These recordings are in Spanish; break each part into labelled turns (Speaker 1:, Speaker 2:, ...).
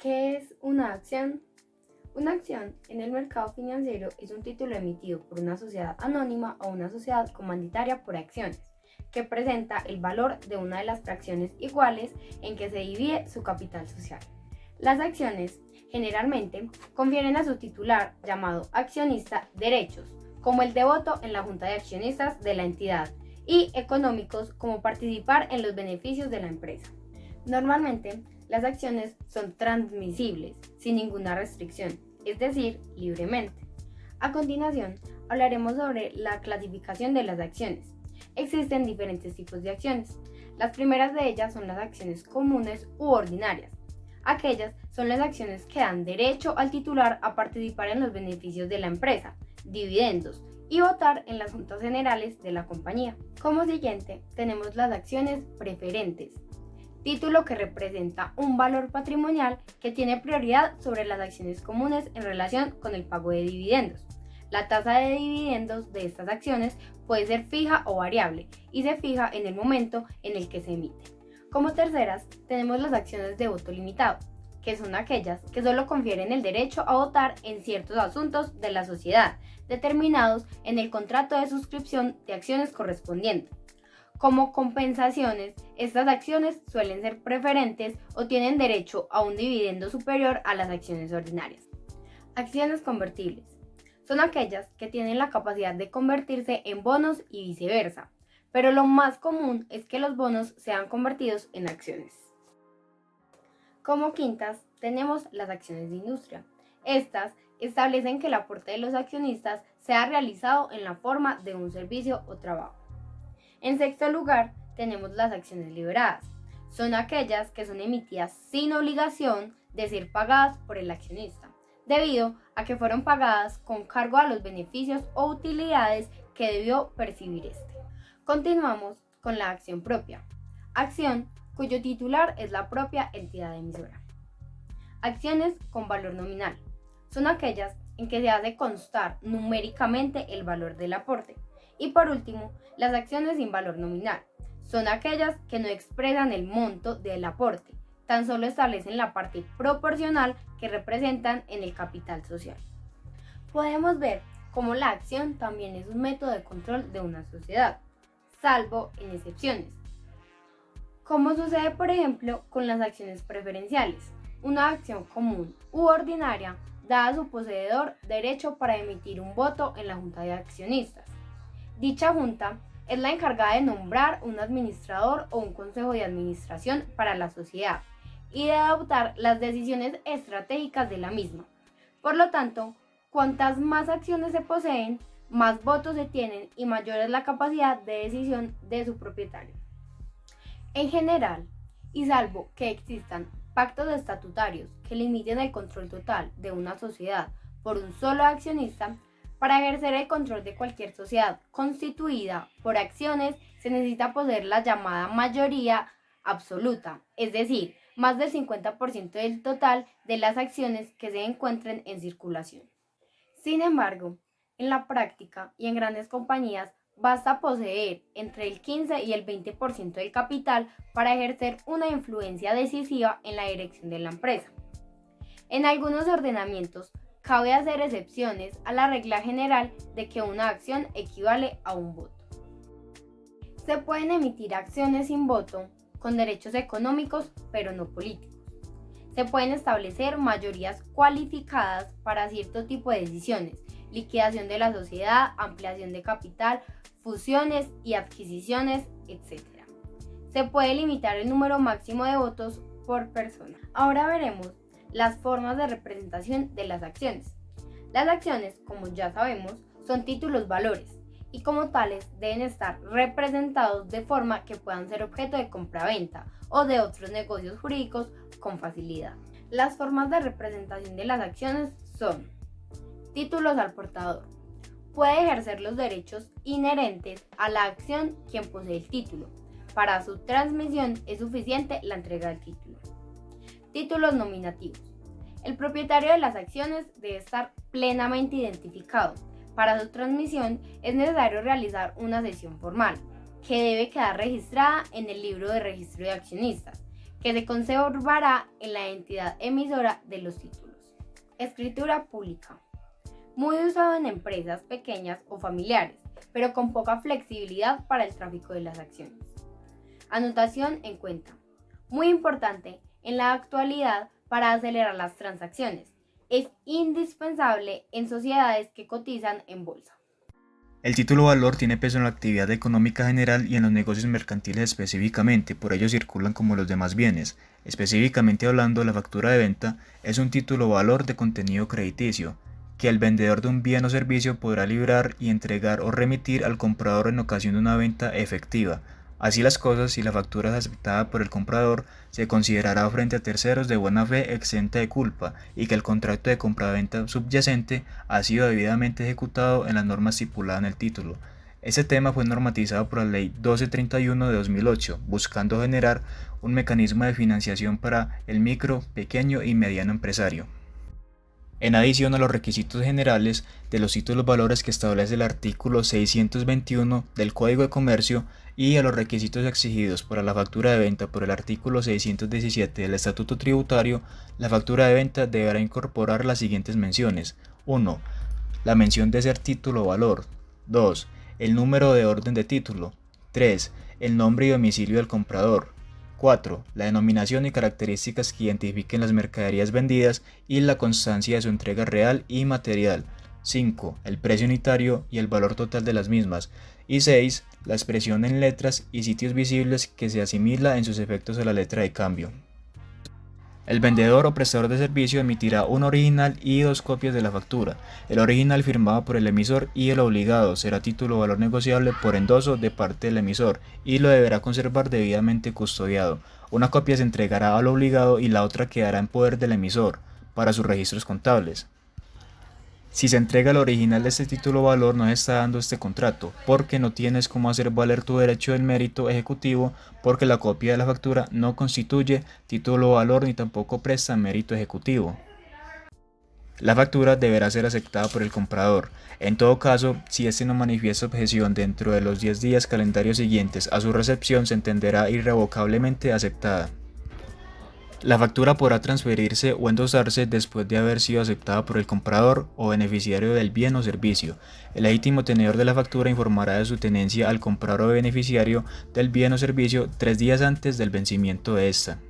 Speaker 1: ¿Qué es una acción? Una acción en el mercado financiero es un título emitido por una sociedad anónima o una sociedad comanditaria por acciones, que presenta el valor de una de las fracciones iguales en que se divide su capital social. Las acciones generalmente confieren a su titular, llamado accionista, derechos, como el de voto en la junta de accionistas de la entidad, y económicos, como participar en los beneficios de la empresa. Normalmente, las acciones son transmisibles, sin ninguna restricción, es decir, libremente. A continuación, hablaremos sobre la clasificación de las acciones. Existen diferentes tipos de acciones. Las primeras de ellas son las acciones comunes u ordinarias. Aquellas son las acciones que dan derecho al titular a participar en los beneficios de la empresa, dividendos, y votar en las juntas generales de la compañía. Como siguiente, tenemos las acciones preferentes, título que representa un valor patrimonial que tiene prioridad sobre las acciones comunes en relación con el pago de dividendos. La tasa de dividendos de estas acciones puede ser fija o variable y se fija en el momento en el que se emite. Como terceras, tenemos las acciones de voto limitado, que son aquellas que solo confieren el derecho a votar en ciertos asuntos de la sociedad, determinados en el contrato de suscripción de acciones correspondiente. Como compensaciones, estas acciones suelen ser preferentes o tienen derecho a un dividendo superior a las acciones ordinarias. Acciones convertibles son aquellas que tienen la capacidad de convertirse en bonos y viceversa, pero lo más común es que los bonos sean convertidos en acciones. Como quintas, tenemos las acciones de industria. Estas establecen que el aporte de los accionistas sea realizado en la forma de un servicio o trabajo. En sexto lugar, tenemos las acciones liberadas. Son aquellas que son emitidas sin obligación de ser pagadas por el accionista, debido a que fueron pagadas con cargo a los beneficios o utilidades que debió percibir este. Continuamos con la acción propia. Acción cuyo titular es la propia entidad emisora. Acciones con valor nominal. Son aquellas en que se hace constar numéricamente el valor del aporte. Y por último, las acciones sin valor nominal. Son aquellas que no expresan el monto del aporte, tan solo establecen la parte proporcional que representan en el capital social. Podemos ver cómo la acción también es un método de control de una sociedad, salvo en excepciones. Como sucede, por ejemplo, con las acciones preferenciales. Una acción común u ordinaria da a su poseedor derecho para emitir un voto en la junta de accionistas. Dicha junta es la encargada de nombrar un administrador o un consejo de administración para la sociedad y de adoptar las decisiones estratégicas de la misma. Por lo tanto, cuantas más acciones se poseen, más votos se tienen y mayor es la capacidad de decisión de su propietario. En general, y salvo que existan pactos estatutarios que limiten el control total de una sociedad por un solo accionista, para ejercer el control de cualquier sociedad constituida por acciones se necesita poseer la llamada mayoría absoluta, es decir, más del 50% del total de las acciones que se encuentren en circulación. Sin embargo, en la práctica y en grandes compañías basta poseer entre el 15 y el 20% del capital para ejercer una influencia decisiva en la dirección de la empresa. En algunos ordenamientos, cabe hacer excepciones a la regla general de que una acción equivale a un voto. Se pueden emitir acciones sin voto con derechos económicos, pero no políticos. Se pueden establecer mayorías cualificadas para cierto tipo de decisiones, liquidación de la sociedad, ampliación de capital, fusiones y adquisiciones, etc. Se puede limitar el número máximo de votos por persona. Ahora veremos las formas de representación de las acciones. Las acciones, como ya sabemos, son títulos valores y como tales deben estar representados de forma que puedan ser objeto de compraventa o de otros negocios jurídicos con facilidad. Las formas de representación de las acciones son: títulos al portador. Puede ejercer los derechos inherentes a la acción quien posee el título. Para su transmisión es suficiente la entrega del título. Títulos nominativos. El propietario de las acciones debe estar plenamente identificado. Para su transmisión es necesario realizar una cesión formal, que debe quedar registrada en el libro de registro de accionistas, que se conservará en la entidad emisora de los títulos. Escritura pública. Muy usado en empresas pequeñas o familiares, pero con poca flexibilidad para el tráfico de las acciones. Anotación en cuenta. Muy importante en la actualidad para acelerar las transacciones. Es indispensable en sociedades que cotizan en bolsa.
Speaker 2: El título valor tiene peso en la actividad económica general y en los negocios mercantiles específicamente, por ello circulan como los demás bienes. Específicamente hablando, la factura de venta es un título valor de contenido crediticio, que el vendedor de un bien o servicio podrá librar y entregar o remitir al comprador en ocasión de una venta efectiva. Así las cosas, si la factura es aceptada por el comprador, se considerará frente a terceros de buena fe exenta de culpa y que el contrato de compraventa subyacente ha sido debidamente ejecutado en las normas estipuladas en el título. Este tema fue normatizado por la Ley 1231 de 2008, buscando generar un mecanismo de financiación para el micro, pequeño y mediano empresario. En adición a los requisitos generales de los títulos valores que establece el artículo 621 del Código de Comercio y a los requisitos exigidos para la factura de venta por el artículo 617 del Estatuto Tributario, la factura de venta deberá incorporar las siguientes menciones. 1. La mención de ser título valor. 2. El número de orden de título. 3. El nombre y domicilio del comprador. 4. La denominación y características que identifiquen las mercaderías vendidas y la constancia de su entrega real y material. 5. El precio unitario y el valor total de las mismas. Y 6. La expresión en letras y sitios visibles que se asimila en sus efectos a la letra de cambio. El vendedor o prestador de servicio emitirá un original y 2 copias de la factura. El original firmado por el emisor y el obligado será título valor negociable por endoso de parte del emisor y lo deberá conservar debidamente custodiado. Una copia se entregará al obligado y la otra quedará en poder del emisor para sus registros contables. Si se entrega el original de este título valor, no se está dando este contrato, porque no tienes cómo hacer valer tu derecho del mérito ejecutivo, porque la copia de la factura no constituye título valor ni tampoco presta mérito ejecutivo. La factura deberá ser aceptada por el comprador. En todo caso, si éste no manifiesta objeción dentro de los 10 días calendarios siguientes a su recepción, se entenderá irrevocablemente aceptada. La factura podrá transferirse o endosarse después de haber sido aceptada por el comprador o beneficiario del bien o servicio. El legítimo tenedor de la factura informará de su tenencia al comprador o beneficiario del bien o servicio 3 días antes del vencimiento de esta.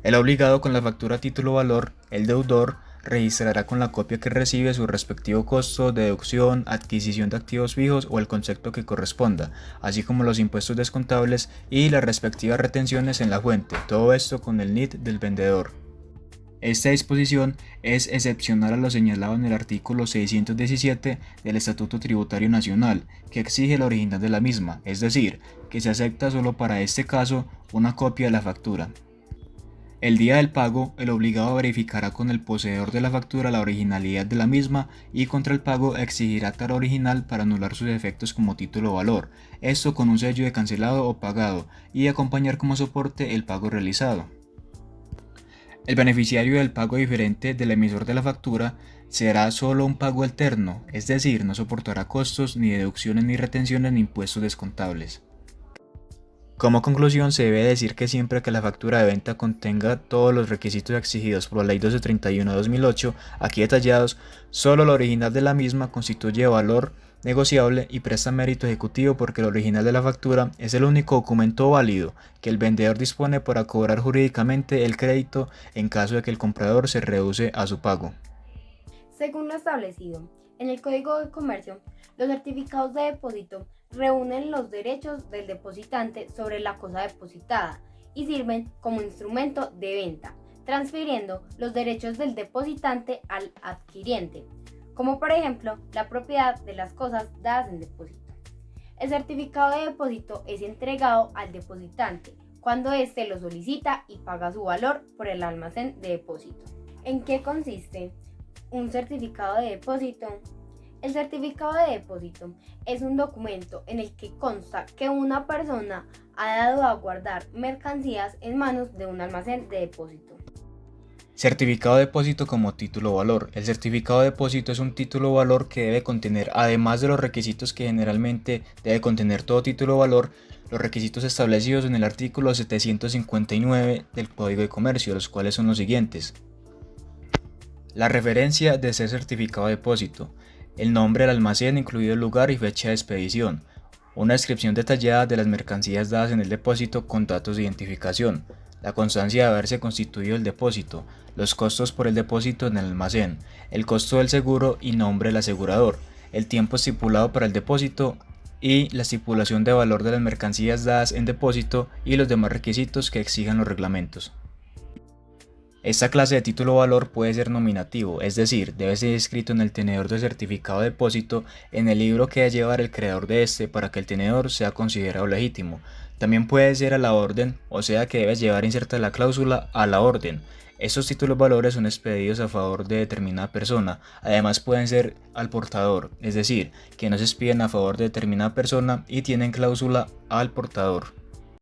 Speaker 2: El obligado con la factura a título valor, el deudor, registrará con la copia que recibe su respectivo costo, deducción, adquisición de activos fijos o el concepto que corresponda, así como los impuestos descontables y las respectivas retenciones en la fuente, todo esto con el NIT del vendedor. Esta disposición es excepcional a lo señalado en el artículo 617 del Estatuto Tributario Nacional, que exige el original de la misma, es decir, que se acepta solo para este caso una copia de la factura. El día del pago, el obligado verificará con el poseedor de la factura la originalidad de la misma y contra el pago exigirá tal original para anular sus efectos como título valor, esto con un sello de cancelado o pagado y acompañar como soporte el pago realizado. El beneficiario del pago diferente del emisor de la factura será solo un pago alterno, es decir, no soportará costos, ni deducciones, ni retenciones, ni impuestos descontables. Como conclusión, se debe decir que siempre que la factura de venta contenga todos los requisitos exigidos por la Ley 1231 de 2008, aquí detallados, solo el original de la misma constituye valor negociable y presta mérito ejecutivo porque el original de la factura es el único documento válido que el vendedor dispone para cobrar jurídicamente el crédito en caso de que el comprador se rehúse a su pago.
Speaker 1: Según lo establecido en el Código de Comercio, los certificados de depósito reúnen los derechos del depositante sobre la cosa depositada y sirven como instrumento de venta, transfiriendo los derechos del depositante al adquiriente, como por ejemplo la propiedad de las cosas dadas en depósito. El certificado de depósito es entregado al depositante cuando éste lo solicita y paga su valor por el almacén de depósito. ¿En qué consiste un certificado de depósito? El certificado de depósito es un documento en el que consta que una persona ha dado a guardar mercancías en manos de un almacén de depósito.
Speaker 2: Certificado de depósito como título o valor. El certificado de depósito es un título o valor que debe contener, además de los requisitos que generalmente debe contener todo título o valor, los requisitos establecidos en el artículo 759 del Código de Comercio, los cuales son los siguientes. La referencia de ser certificado de depósito, el nombre del almacén incluido el lugar y fecha de expedición, una descripción detallada de las mercancías dadas en el depósito con datos de identificación, la constancia de haberse constituido el depósito, los costos por el depósito en el almacén, el costo del seguro y nombre del asegurador, el tiempo estipulado para el depósito y la estipulación de valor de las mercancías dadas en depósito y los demás requisitos que exijan los reglamentos. Esta clase de título o valor puede ser nominativo, es decir, debe ser inscrito en el tenedor del certificado de depósito en el libro que debe llevar el creador de este para que el tenedor sea considerado legítimo. También puede ser a la orden, o sea que debe llevar inserta la cláusula a la orden. Estos títulos valores son expedidos a favor de determinada persona, además pueden ser al portador, es decir, que no se expiden a favor de determinada persona y tienen cláusula al portador.